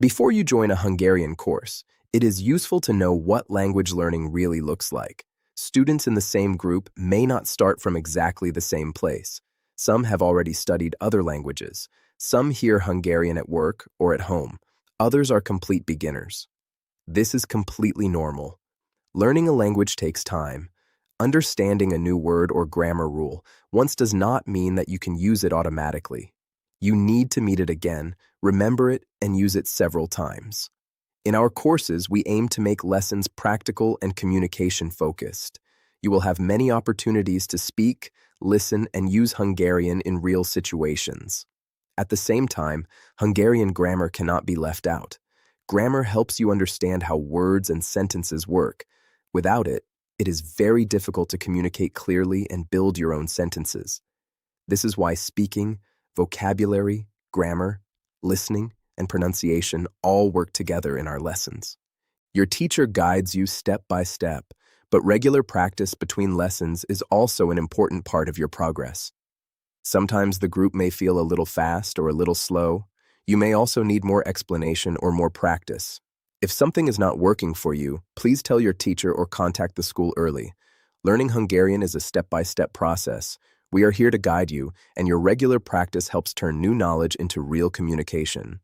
Before you join a Hungarian course, it is useful to know what language learning really looks like. Students in the same group may not start from exactly the same place. Some have already studied other languages. Some hear Hungarian at work or at home. Others are complete beginners. This is completely normal. Learning a language takes time. Understanding a new word or grammar rule once does not mean that you can use it automatically. You need to meet it again, remember it, and use it several times. In our courses, we aim to make lessons practical and communication-focused. You will have many opportunities to speak, listen, and use Hungarian in real situations. At the same time, Hungarian grammar cannot be left out. Grammar helps you understand how words and sentences work. Without it, it is very difficult to communicate clearly and build your own sentences. This is why speaking, vocabulary, grammar, listening, and pronunciation all work together in our lessons. Your teacher guides you step by step, but regular practice between lessons is also an important part of your progress. Sometimes the group may feel a little fast or a little slow. You may also need more explanation or more practice. If something is not working for you, please tell your teacher or contact the school early. Learning Hungarian is a step-by-step process. We are here to guide you, and your regular practice helps turn new knowledge into real communication.